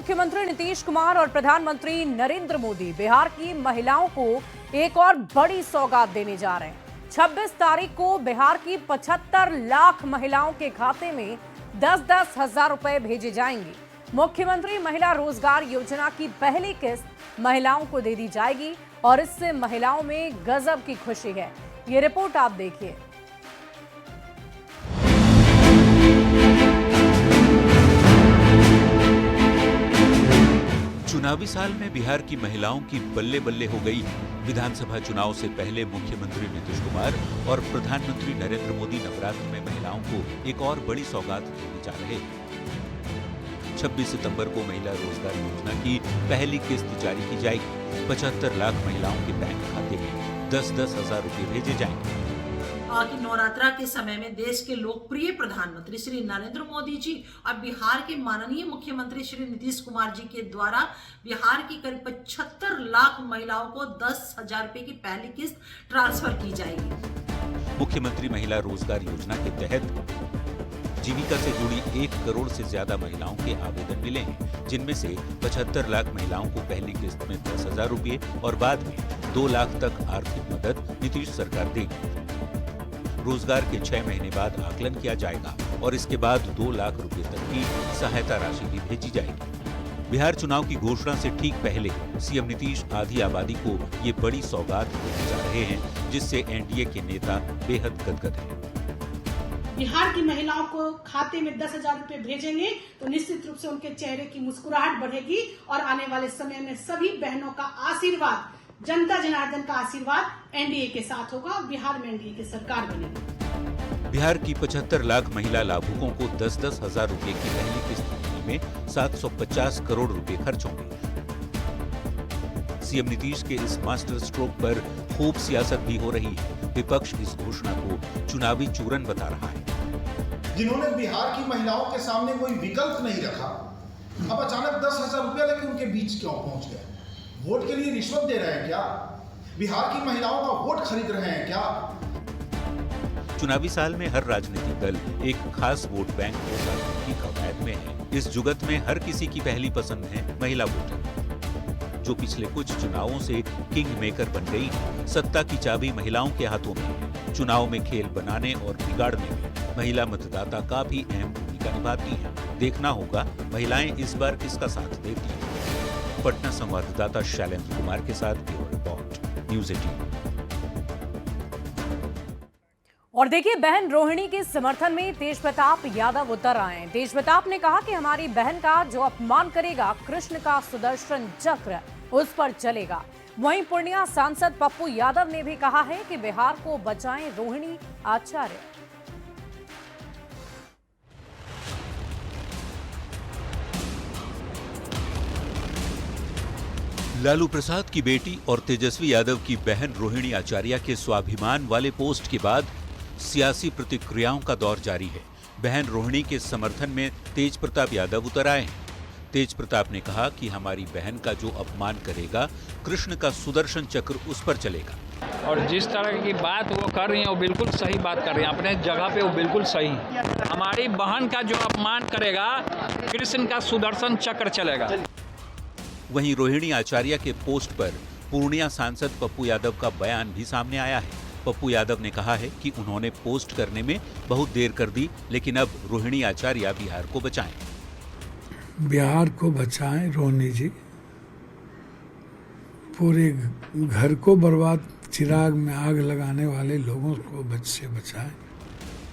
मुख्यमंत्री नीतीश कुमार और प्रधानमंत्री नरेंद्र मोदी बिहार की महिलाओं को एक और बड़ी सौगात देने जा रहे हैं। 26 तारीख को बिहार की 75 लाख महिलाओं के खाते में 10-10 हजार रुपए भेजे जाएंगे। मुख्यमंत्री महिला रोजगार योजना की पहली किस्त महिलाओं को दे दी जाएगी और इससे महिलाओं में गजब की खुशी है। ये रिपोर्ट आप देखिए। चुनावी साल में बिहार की महिलाओं की बल्ले बल्ले हो गई। विधानसभा चुनाव से पहले मुख्यमंत्री नीतीश कुमार और प्रधानमंत्री नरेंद्र मोदी नवरात्र में महिलाओं को एक और बड़ी सौगात देने जा रहे हैं। 26 सितंबर को महिला रोजगार योजना की पहली किस्त जारी की जाएगी। 75 लाख महिलाओं के बैंक खाते में 10-10 हजार रुपए भेजे जाएंगे। कि नवरात्रा के समय में देश के लोकप्रिय प्रधानमंत्री श्री नरेंद्र मोदी जी और बिहार के माननीय मुख्यमंत्री श्री नीतीश कुमार जी के द्वारा बिहार की करीब 75 लाख महिलाओं को 10,000 रुपए की पहली किस्त ट्रांसफर की जाएगी। मुख्यमंत्री महिला रोजगार योजना के तहत जीविका से जुड़ी 1 करोड़ से ज्यादा महिलाओं के आवेदन मिले हैं, जिनमें से 75 लाख महिलाओं को पहली किस्त में 10,000 रुपए और बाद में 2 लाख तक आर्थिक मदद नीतीश सरकार देगी। रोजगार के 6 महीने बाद आकलन किया जाएगा और इसके बाद 2 लाख रुपए तक की सहायता राशि भी भेजी जाएगी। बिहार चुनाव की घोषणा से ठीक पहले सीएम नीतीश आधी आबादी को ये बड़ी सौगात देने जा रहे हैं, जिससे एनडीए के नेता बेहद गदगद हैं। बिहार की महिलाओं को खाते में 10,000 रुपए भेजेंगे तो निश्चित रूप से उनके चेहरे की मुस्कुराहट बढ़ेगी और आने वाले समय में सभी बहनों का आशीर्वाद, जनता जनार्दन का आशीर्वाद एनडीए के साथ होगा और बिहार में एनडीए की सरकार बनेगी। बिहार की 75 लाख महिला लाभुकों को 10-10 हजार रुपए की पहली किस्त देने में 750 करोड़ रुपए खर्च होंगे। सीएम नीतीश के इस मास्टर स्ट्रोक पर खूब सियासत भी हो रही है। विपक्ष इस घोषणा को चुनावी चूरन बता रहा है। जिन्होंने बिहार की महिलाओं के सामने कोई विकल्प नहीं रखा, अब अचानक 10,000 रुपया लेके उनके बीच क्यों पहुंच गए? वोट के लिए रिश्वत दे रहे हैं क्या? बिहार की महिलाओं का वोट खरीद रहे हैं क्या? चुनावी साल में हर राजनीतिक दल एक खास वोट बैंक को साधने की कवायद में है। इस जुगत में हर किसी की पहली पसंद है महिला वोटर, जो पिछले कुछ चुनावों से किंग मेकर बन गई। सत्ता की चाबी महिलाओं के हाथों में है। चुनाव में खेल बनाने और बिगाड़ने में महिला मतदाता काफी अहम भूमिका निभाती है। देखना होगा महिलाएं इस बार किसका साथ देती हैं। पटना संवाददाता शैलेंद्र कुमार के साथ ब्यूरो रिपोर्ट, न्यूज़ 18। और देखिए, बहन रोहिणी के समर्थन में तेज प्रताप यादव उतर आए हैं। तेज प्रताप ने कहा कि हमारी बहन का जो अपमान करेगा, कृष्ण का सुदर्शन चक्र उस पर चलेगा। वहीं पूर्णिया सांसद पप्पू यादव ने भी कहा है कि बिहार को बचाएं रोहिणी आचार्य। लालू प्रसाद की बेटी और तेजस्वी यादव की बहन रोहिणी आचार्य के स्वाभिमान वाले पोस्ट के बाद सियासी प्रतिक्रियाओं का दौर जारी है। बहन रोहिणी के समर्थन में तेज प्रताप यादव उतर आए हैं। तेज प्रताप ने कहा कि हमारी बहन का जो अपमान करेगा, कृष्ण का सुदर्शन चक्र उस पर चलेगा। और जिस तरह की बात वो कर रही हैं, वो बिल्कुल सही बात कर रही हैं। अपने जगह पे वो बिल्कुल सही है। हमारी बहन का जो अपमान करेगा, कृष्ण का सुदर्शन चक्र चलेगा। वहीं रोहिणी आचार्य के पोस्ट पर पूर्णिया सांसद पप्पू यादव का बयान भी सामने आया है। पप्पू यादव ने कहा है कि उन्होंने पोस्ट करने में बहुत देर कर दी, लेकिन अब रोहिणी आचार्य बिहार को बचाएं। बिहार को बचाएं रोहिणी जी, पूरे घर को बर्बाद, चिराग में आग लगाने वाले लोगों को से बचाएं।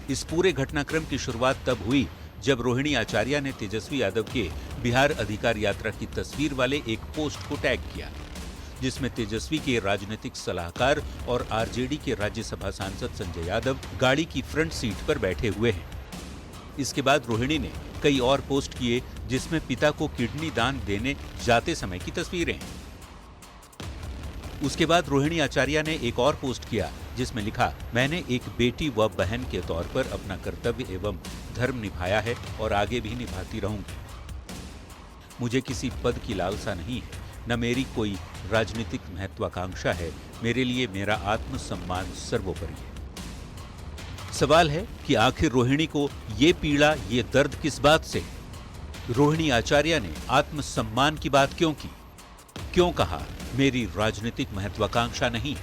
इस पूरे घटनाक्रम की शुरुआत तब हुई जब रोहिणी आचार्य ने तेजस्वी यादव के बिहार अधिकार यात्रा की तस्वीर वाले एक पोस्ट को टैग किया, जिसमें तेजस्वी के राजनीतिक सलाहकार और आरजेडी के राज्यसभा सांसद संजय यादव गाड़ी की फ्रंट सीट पर बैठे हुए हैं। इसके बाद रोहिणी ने कई और पोस्ट किए, जिसमें पिता को किडनी दान देने जाते समय की तस्वीरें हैं। उसके बाद रोहिणी आचार्य ने एक और पोस्ट किया, जिसमें लिखा, मैंने एक बेटी व बहन के तौर पर अपना कर्तव्य एवं धर्म निभाया है और आगे भी निभाती रहूंगी। मुझे किसी पद की लालसा नहीं है, न मेरी कोई राजनीतिक महत्वाकांक्षा है। मेरे लिए मेरा आत्मसम्मान सर्वोपरि है। सवाल है कि आखिर रोहिणी को ये पीड़ा, ये दर्द किस बात से? रोहिणी आचार्य ने आत्मसम्मान की बात क्यों की? क्यों कहा मेरी राजनीतिक महत्वाकांक्षा नहीं?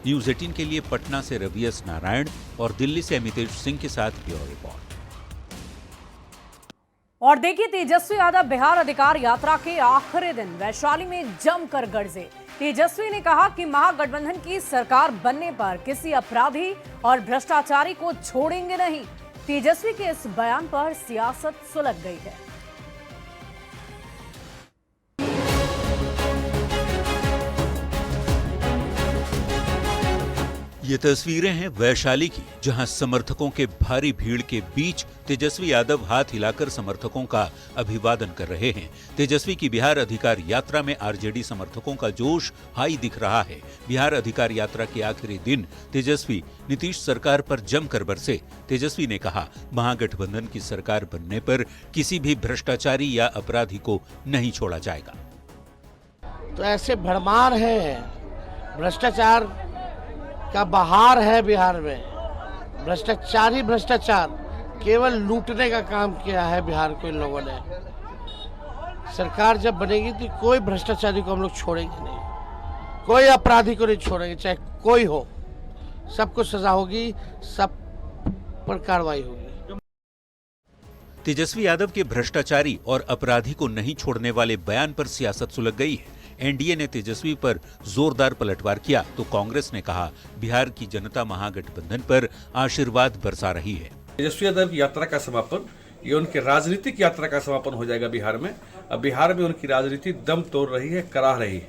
न्यूज 18 के लिए पटना से रवि एस नारायण और दिल्ली से अमितेश सिंह के साथ ब्यूरो रिपोर्ट। और देखिए, तेजस्वी यादव बिहार अधिकार यात्रा के आखिरी दिन वैशाली में जमकर गरजे। तेजस्वी ने कहा कि महागठबंधन की सरकार बनने पर किसी अपराधी और भ्रष्टाचारी को छोड़ेंगे नहीं। तेजस्वी के इस बयान पर सियासत सुलग गई है। ये तस्वीरें हैं वैशाली की, जहां समर्थकों के भारी भीड़ के बीच तेजस्वी यादव हाथ हिलाकर समर्थकों का अभिवादन कर रहे हैं। तेजस्वी की बिहार अधिकार यात्रा में आरजेडी समर्थकों का जोश हाई दिख रहा है। बिहार अधिकार यात्रा के आखिरी दिन तेजस्वी नीतीश सरकार पर जमकर बरसे। तेजस्वी ने कहा, महागठबंधन की सरकार बनने पर किसी भी भ्रष्टाचारी या अपराधी को नहीं छोड़ा जाएगा। तो ऐसे भरमार है, भ्रष्टाचार का बहार है बिहार में। भ्रष्टाचार ही भ्रष्टाचार, केवल लूटने का काम किया है बिहार को इन लोगों ने। सरकार जब बनेगी तो कोई भ्रष्टाचारी को हम लोग छोड़ेंगे नहीं, कोई अपराधी को नहीं छोड़ेंगे, चाहे कोई हो। सबको सजा होगी, सब पर कार्रवाई होगी। तेजस्वी यादव के भ्रष्टाचारी और अपराधी को नहीं छोड़ने वाले बयान पर सियासत सुलग गई है। एनडीए ने तेजस्वी पर जोरदार पलटवार किया तो कांग्रेस ने कहा, बिहार की जनता महागठबंधन पर आशीर्वाद बरसा रही है। तेजस्वी यादव की यात्रा का समापन, ये उनके राजनीतिक यात्रा का समापन हो जाएगा बिहार में। अब बिहार में उनकी राजनीति दम तोड़ रही है, कराह रही है।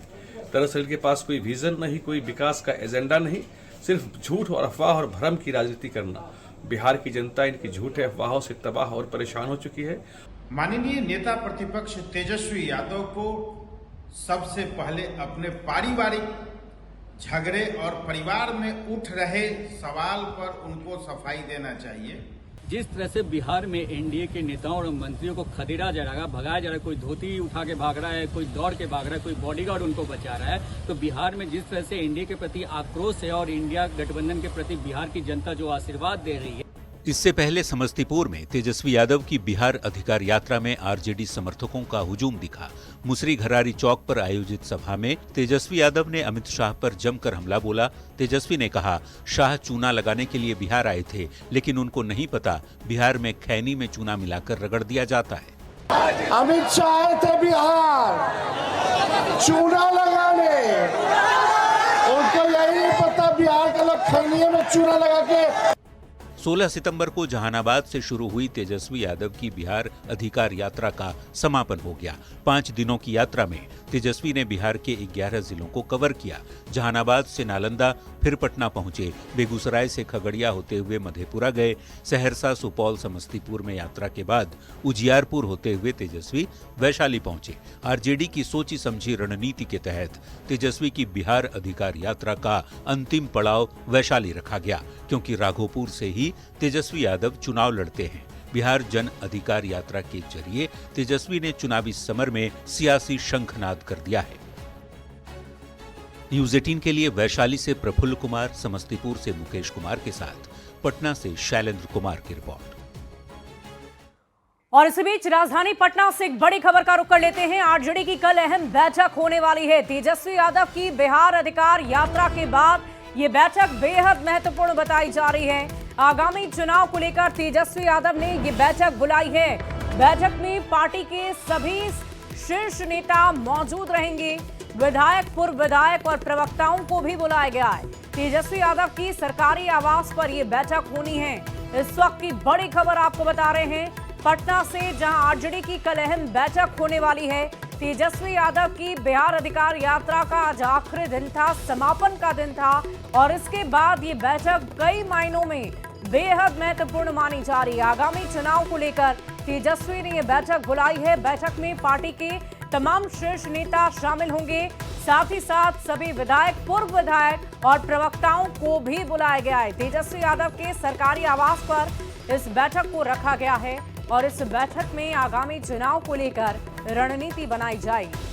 दरअसल इनके पास कोई विजन नहीं, कोई विकास का एजेंडा नहीं, सिर्फ झूठ और अफवाह और भ्रम की राजनीति करना। बिहार की जनता इनकी झूठे अफवाहों से तबाह और परेशान हो चुकी है। माननीय नेता प्रतिपक्ष तेजस्वी यादव को सबसे पहले अपने पारिवारिक झगड़े और परिवार में उठ रहे सवाल पर उनको सफाई देना चाहिए। जिस तरह से बिहार में एनडीए के नेताओं और मंत्रियों को खदेड़ा जा रहा है, भगाया जा रहा है, कोई धोती उठा के भाग रहा है, कोई दौड़ के भाग रहा है, कोई बॉडीगार्ड उनको बचा रहा है, तो बिहार में जिस तरह से एनडीए के प्रति आक्रोश है और इंडिया गठबंधन के प्रति बिहार की जनता जो आशीर्वाद दे रही है। इससे पहले समस्तीपुर में तेजस्वी यादव की बिहार अधिकार यात्रा में आरजेडी समर्थकों का हुजूम दिखा। मुसरी घरारी चौक पर आयोजित सभा में तेजस्वी यादव ने अमित शाह पर जमकर हमला बोला। तेजस्वी ने कहा, शाह चूना लगाने के लिए बिहार आए थे, लेकिन उनको नहीं पता बिहार में खैनी में चूना मिलाकर रगड़ दिया जाता है। अमित शाह आए थे बिहार चूना लगाने, उनको यही नहीं पता बिहार के लोग खैनी में चूना लगा के। 16 सितंबर को जहानाबाद से शुरू हुई तेजस्वी यादव की बिहार अधिकार यात्रा का समापन हो गया। 5 दिनों की यात्रा में तेजस्वी ने बिहार के 11 जिलों को कवर किया। जहानाबाद से नालंदा, फिर पटना पहुंचे। बेगूसराय से खगड़िया होते हुए मधेपुरा गए। सहरसा, सुपौल, समस्तीपुर में यात्रा के बाद उजियारपुर होते हुए तेजस्वी वैशाली पहुंचे। आरजेडी की सोची समझी रणनीति के तहत तेजस्वी की बिहार अधिकार यात्रा का अंतिम पड़ाव वैशाली रखा गया, क्योंकि राघोपुर से ही तेजस्वी यादव चुनाव लड़ते हैं। बिहार जन अधिकार यात्रा के जरिए तेजस्वी ने चुनावी समर में सियासी शंखनाद कर दिया है। न्यूज 18 के लिए वैशाली से प्रफुल्ल कुमार, समस्तीपुर से मुकेश कुमार के साथ पटना से शैलेंद्र कुमार की रिपोर्ट। और इसी बीच राजधानी पटना से एक बड़ी खबर का रुख कर लेते हैं। आरजेडी की कल अहम बैठक होने वाली है। तेजस्वी यादव की बिहार अधिकार यात्रा के बाद ये बैठक बेहद महत्वपूर्ण बताई जा रही है। आगामी चुनाव को लेकर तेजस्वी यादव ने ये बैठक बुलाई है। बैठक में पार्टी के सभी शीर्ष नेता मौजूद रहेंगे। विधायक, पूर्व विधायक और प्रवक्ताओं को भी बुलाया गया है। तेजस्वी यादव की सरकारी आवास पर यह बैठक होनी है। इस वक्त की बड़ी खबर आपको बता रहे हैं पटना से, जहां आरजेडी की कल अहम बैठक होने वाली है। तेजस्वी यादव की बिहार अधिकार यात्रा का आज आखिरी दिन था, समापन का दिन था, और इसके बाद ये बैठक कई मायनों में बेहद महत्वपूर्ण मानी जा रही है। आगामी चुनाव को लेकर तेजस्वी ने यह बैठक बुलाई है। बैठक में पार्टी के तमाम शीर्ष नेता शामिल होंगे, साथ ही साथ सभी विधायक, पूर्व विधायक और प्रवक्ताओं को भी बुलाया गया है। तेजस्वी यादव के सरकारी आवास पर इस बैठक को रखा गया है और इस बैठक में आगामी चुनाव को लेकर रणनीति बनाई जाएगी।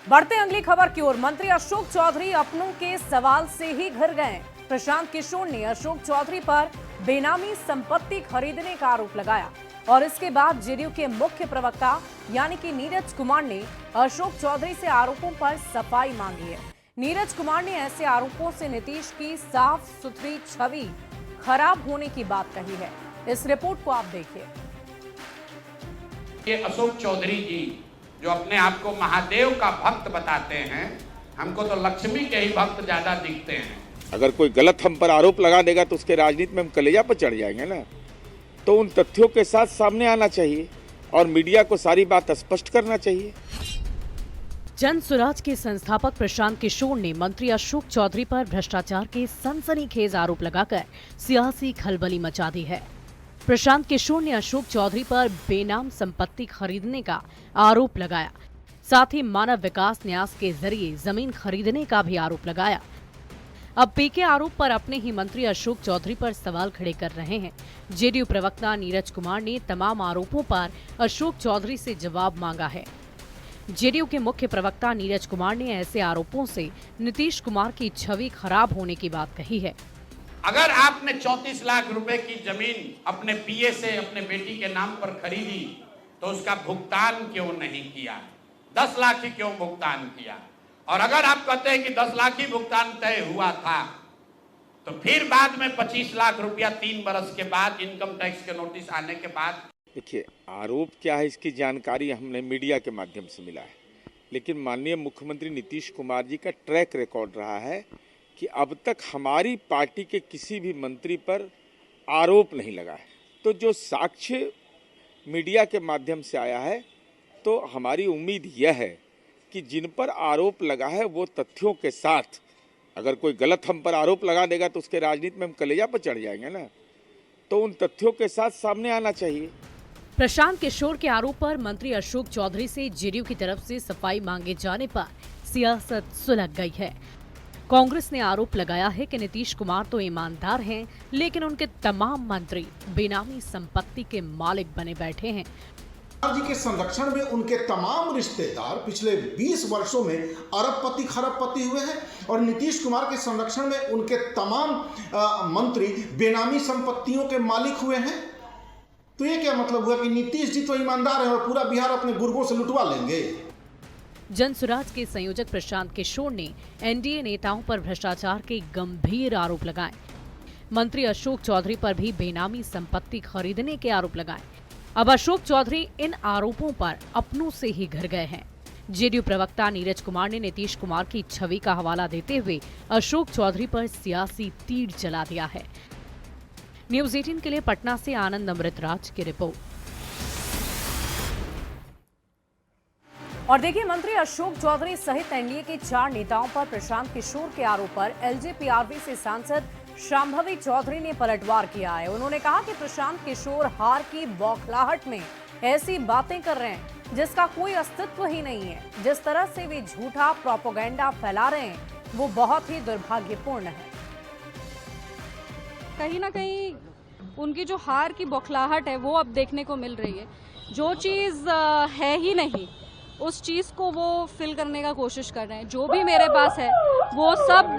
बढ़ते अगली खबर की ओर। मंत्री अशोक चौधरी अपनों के सवाल से ही घिर गए। प्रशांत किशोर ने अशोक चौधरी पर बेनामी संपत्ति खरीदने का आरोप लगाया और इसके बाद जेडीयू के मुख्य प्रवक्ता यानी कि नीरज कुमार ने अशोक चौधरी से आरोपों पर सफाई मांगी है। नीरज कुमार ने ऐसे आरोपों से नीतीश की साफ सुथरी छवि खराब होने की बात कही है। इस रिपोर्ट को आप देखिए। ये अशोक चौधरी जी जो अपने आप को महादेव का भक्त बताते हैं, हमको तो लक्ष्मी के ही भक्त ज्यादा दिखते हैं। अगर कोई गलत हम पर आरोप लगा देगा तो उसके राजनीति में हम कलेजा पर चढ़ जाएंगे ना। तो उन तथ्यों के साथ सामने आना चाहिए और मीडिया को सारी बात स्पष्ट करना चाहिए। जन स्वराज के संस्थापक प्रशांत किशोर ने मंत्री अशोक चौधरी पर भ्रष्टाचार के सनसनीखेज आरोप लगाकर सियासी खलबली मचा दी है। प्रशांत किशोर ने अशोक चौधरी पर बेनाम संपत्ति खरीदने का आरोप लगाया, साथ ही मानव विकास न्यास के जरिए जमीन खरीदने का भी आरोप लगाया। अब पीके आरोप पर अपने ही मंत्री अशोक चौधरी पर सवाल खड़े कर रहे हैं। जेडीयू प्रवक्ता नीरज कुमार ने तमाम आरोपों पर अशोक चौधरी से जवाब मांगा है। जेडीयू के मुख्य प्रवक्ता नीरज कुमार ने ऐसे आरोपों से नीतीश कुमार की छवि खराब होने की बात कही है। अगर आपने 34 लाख रुपए की जमीन अपने पीए से अपने बेटी के नाम पर खरीदी तो उसका भुगतान क्यों नहीं किया? 10 लाख ही क्यों भुगतान किया? और अगर आप कहते हैं कि 10 लाख ही भुगतान तय हुआ था तो फिर बाद में 25 लाख रुपया 3 बरस के बाद इनकम टैक्स के नोटिस आने के बाद। देखिए, आरोप क्या है इसकी जानकारी हमने मीडिया के माध्यम से मिला है, लेकिन माननीय मुख्यमंत्री नीतीश कुमार जी का ट्रैक रिकॉर्ड रहा है कि अब तक हमारी पार्टी के किसी भी मंत्री पर आरोप नहीं लगा है। तो जो साक्ष्य मीडिया के माध्यम से आया है, तो हमारी उम्मीद यह है कि जिन पर आरोप लगा है वो तथ्यों के साथ, अगर कोई गलत हम पर आरोप लगा देगा तो उसके राजनीति में हम कलेजा पर चढ़ जाएंगे ना। तो उन तथ्यों के साथ सामने आना चाहिए। प्रशांत किशोर के आरोप पर मंत्री अशोक चौधरी से जेडीयू की तरफ से सफाई मांगे जाने पर सियासत सुलग गई है। कांग्रेस ने आरोप लगाया है कि नीतीश कुमार तो ईमानदार हैं, लेकिन उनके तमाम मंत्री बेनामी संपत्ति के मालिक बने बैठे हैं। जी के संरक्षण में उनके तमाम रिश्तेदार पिछले 20 वर्षों में अरबपति खरबपति हुए हैं और नीतीश कुमार के संरक्षण में उनके तमाम मंत्री बेनामी संपत्तियों के मालिक हुए हैं। तो ये क्या मतलब हुआ कि नीतीश जी तो ईमानदार है और पूरा बिहार अपने गुर्गों से लुटवा लेंगे? जन स्वराज के संयोजक प्रशांत किशोर ने एनडीए नेताओं पर भ्रष्टाचार के गंभीर आरोप लगाए। मंत्री अशोक चौधरी पर भी बेनामी संपत्ति खरीदने के आरोप लगाए। अब अशोक चौधरी इन आरोपों पर अपनों से ही घिर गए हैं। जेडीयू प्रवक्ता नीरज कुमार ने नीतीश कुमार की छवि का हवाला देते हुए अशोक चौधरी पर सियासी तीर चला दिया है। न्यूज़ 18 के लिए पटना से आनंद अमृतराज की रिपोर्ट। और देखिए, मंत्री अशोक चौधरी सहित एनडीए के 4 नेताओं पर प्रशांत किशोर के आरोप पर एलजेपीआरवी से सांसद शांभवी चौधरी ने पलटवार किया है। उन्होंने कहा कि प्रशांत किशोर हार की बौखलाहट में ऐसी बातें कर रहे हैं जिसका कोई अस्तित्व ही नहीं है। जिस तरह से वे झूठा प्रोपेगेंडा फैला रहे हैं वो बहुत ही दुर्भाग्यपूर्ण है। कहीं ना कहीं उनकी जो हार की बौखलाहट है वो अब देखने को मिल रही है। जो चीज़ है ही नहीं उस चीज़ को वो फिल करने का कोशिश कर रहे हैं। जो भी मेरे पास है वो सब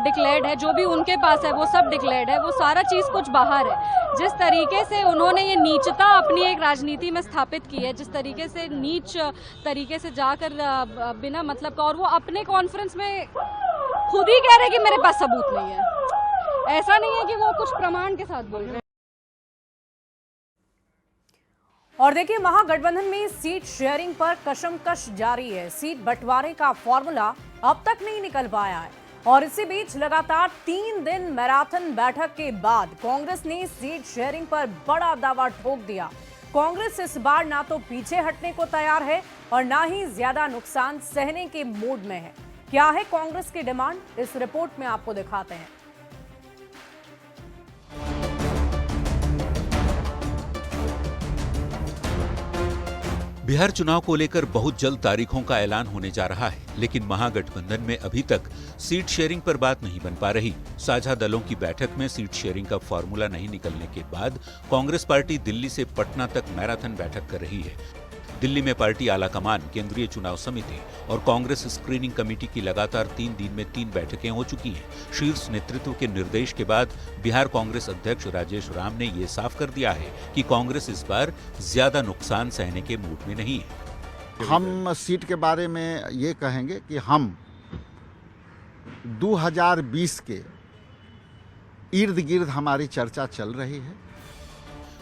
डिक्लेयर्ड है, जो भी उनके पास है वो सब डिक्लेयर्ड है, वो सारा चीज़ कुछ बाहर है। जिस तरीके से उन्होंने ये नीचता अपनी एक राजनीति में स्थापित की है, जिस तरीके से नीच तरीके से जाकर बिना मतलब का, और वो अपने कॉन्फ्रेंस में खुद ही कह रहे हैं कि मेरे पास सबूत नहीं है। ऐसा नहीं है कि वो कुछ प्रमाण के साथ बोल रहे हैं। और देखिए, महागठबंधन में सीट शेयरिंग पर कशमकश जारी है। सीट बंटवारे का फॉर्मूला अब तक नहीं निकल पाया है और इसी बीच लगातार 3 दिन मैराथन बैठक के बाद कांग्रेस ने सीट शेयरिंग पर बड़ा दावा ठोक दिया। कांग्रेस इस बार ना तो पीछे हटने को तैयार है और ना ही ज्यादा नुकसान सहने के मूड में है। क्या है कांग्रेस की डिमांड, इस रिपोर्ट में आपको दिखाते हैं। बिहार चुनाव को लेकर बहुत जल्द तारीखों का ऐलान होने जा रहा है, लेकिन महागठबंधन में अभी तक सीट शेयरिंग पर बात नहीं बन पा रही। साझा दलों की बैठक में सीट शेयरिंग का फॉर्मूला नहीं निकलने के बाद कांग्रेस पार्टी दिल्ली से पटना तक मैराथन बैठक कर रही है। दिल्ली में पार्टी आलाकमान, केंद्रीय चुनाव समिति और कांग्रेस स्क्रीनिंग कमेटी की लगातार 3 दिन में 3 बैठकें हो चुकी हैं। शीर्ष नेतृत्व के निर्देश के बाद बिहार कांग्रेस अध्यक्ष राजेश राम ने ये साफ कर दिया है कि कांग्रेस इस बार ज्यादा नुकसान सहने के मूड में नहीं है। हम सीट के बारे में ये कहेंगे कि हम 2020 के इर्द गिर्द हमारी चर्चा चल रही है।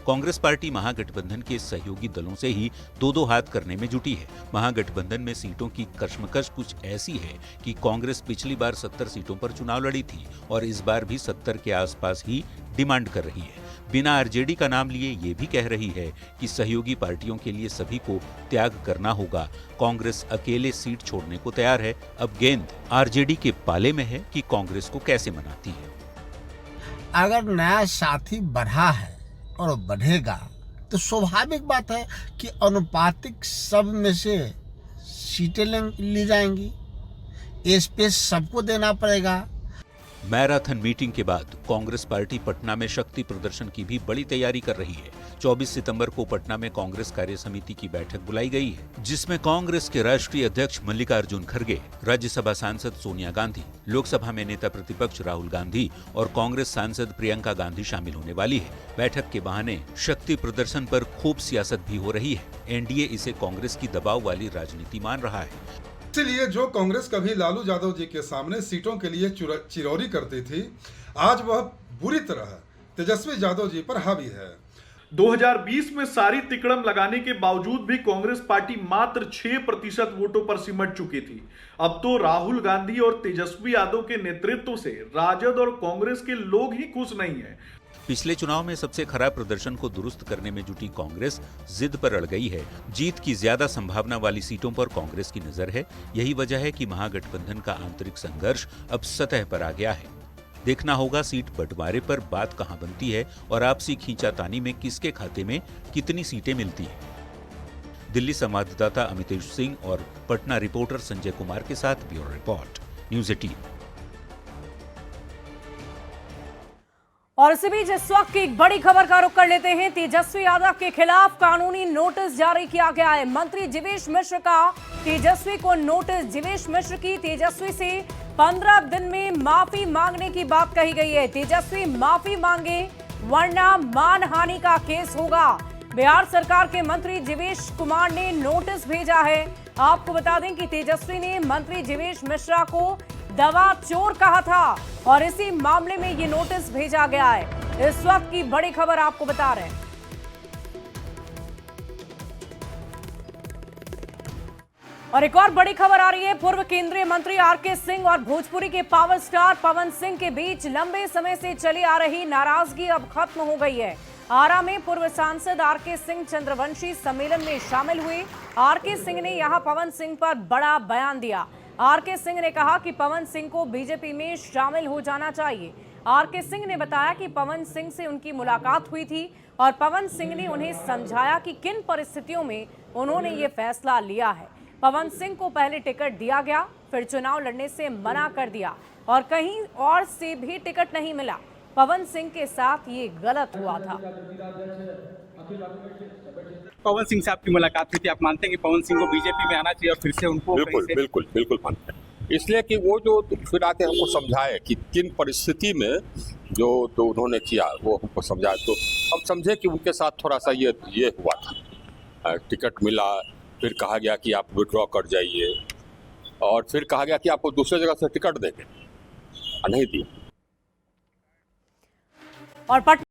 कांग्रेस पार्टी महागठबंधन के सहयोगी दलों से ही दो हाथ करने में जुटी है। महागठबंधन में सीटों की कशमकश कुछ ऐसी है कि कांग्रेस पिछली बार 70 सीटों पर चुनाव लड़ी थी और इस बार भी 70 के आसपास ही डिमांड कर रही है। बिना आरजेडी का नाम लिए ये भी कह रही है कि सहयोगी पार्टियों के लिए सभी को त्याग करना होगा। कांग्रेस अकेले सीट छोड़ने को तैयार है। अब गेंद आरजेडी के पाले में है कि कांग्रेस को कैसे मनाती है। अगर नया साथी बढ़ा है और बढ़ेगा तो स्वाभाविक बात है कि अनुपातिक सब में से सीटें ली जाएंगी। स्पेस सबको देना पड़ेगा। मैराथन मीटिंग के बाद कांग्रेस पार्टी पटना में शक्ति प्रदर्शन की भी बड़ी तैयारी कर रही है। 24 सितंबर को पटना में कांग्रेस कार्य समिति की बैठक बुलाई गई है, जिसमें कांग्रेस के राष्ट्रीय अध्यक्ष मल्लिकार्जुन खड़गे, राज्यसभा सांसद सोनिया गांधी, लोकसभा में नेता प्रतिपक्ष राहुल गांधी और कांग्रेस सांसद प्रियंका गांधी शामिल होने वाली है। बैठक के बहाने शक्ति प्रदर्शन पर खूब सियासत भी हो रही है। एनडीए इसे कांग्रेस की दबाव वाली राजनीति मान रहा है। इसलिए जो कांग्रेस कभी लालू यादव जी के सामने सीटों के लिए चिरौरी करती थी, आज वह बुरी तरह तेजस्वी यादव जी पर हावी है। 2020 में सारी तिकड़म लगाने के बावजूद भी कांग्रेस पार्टी मात्र 6% वोटों पर सिमट चुकी थी। अब तो राहुल गांधी और तेजस्वी यादव के नेतृत्व से राजद और कांग्रेस के लोग ही खुश नहीं हैं। पिछले चुनाव में सबसे खराब प्रदर्शन को दुरुस्त करने में जुटी कांग्रेस जिद पर अड़ गई है। जीत की ज्यादा संभावना वाली सीटों पर कांग्रेस की नजर है। यही वजह है कि महागठबंधन का आंतरिक संघर्ष अब सतह पर आ गया है। देखना होगा सीट बंटवारे पर बात कहां बनती है और आपसी खींचातानी में किसके खाते में कितनी सीटें मिलती हैं। दिल्ली संवाददाता अमितेश सिंह और पटना रिपोर्टर संजय कुमार के साथ ब्यूरो रिपोर्ट, न्यूज़ 18। और इसी बीच इस वक्त की एक बड़ी खबर का रुख कर लेते हैं। तेजस्वी यादव के खिलाफ कानूनी नोटिस जारी किया गया है। मंत्री जीवेश मिश्र का तेजस्वी को नोटिस। जीवेश मिश्र की तेजस्वी से 15 दिन में माफी मांगने की बात कही गई है। तेजस्वी माफी मांगे वरना मानहानि का केस होगा। बिहार सरकार के मंत्री जीवेश कुमार ने नोटिस भेजा है। आपको बता दें कि तेजस्वी ने मंत्री जीवेश मिश्रा को दवा चोर कहा था और इसी मामले में ये नोटिस भेजा गया है। इस वक्त की बड़ी खबर आपको बता रहे हैं। और एक और बड़ी खबर आ रही है। पूर्व केंद्रीय मंत्री आरके सिंह और भोजपुरी के पावर स्टार पवन सिंह के बीच लंबे समय से चली आ रही नाराजगी अब खत्म हो गई है। आरा में पूर्व सांसद आरके सिंह चंद्रवंशी सम्मेलन में शामिल हुए। आरके सिंह ने यहां पवन सिंह पर बड़ा बयान दिया। आरके सिंह ने कहा कि पवन सिंह को बीजेपी में शामिल हो जाना चाहिए। आरके सिंह ने बताया कि पवन सिंह से उनकी मुलाकात हुई थी और पवन सिंह ने उन्हें समझाया कि किन परिस्थितियों में उन्होंने ये फैसला लिया है। पवन सिंह को पहले टिकट दिया गया, फिर चुनाव लड़ने से मना कर दिया और कहीं और से भी टिकट नहीं मिला। पवन सिंह के साथ ये गलत हुआ था। पवन सिंह से आपकी मुलाकात हुई थी, आप मानते हैं कि पवन सिंह को बीजेपी में आना चाहिए और फिर से उनको? बिल्कुल मानते हैं। इसलिए कि वो जो फिर आके हमको समझाए कि किन परिस्थिति में जो उन्होंने किया वो हमको समझाए, तो हम समझे कि उनके साथ थोड़ा सा ये हुआ था। टिकट मिला, फिर कहा गया कि आप विड्रॉ कर जाइए और फिर कहा गया कि आपको दूसरे जगह से टिकट देंगे, नहीं दी। और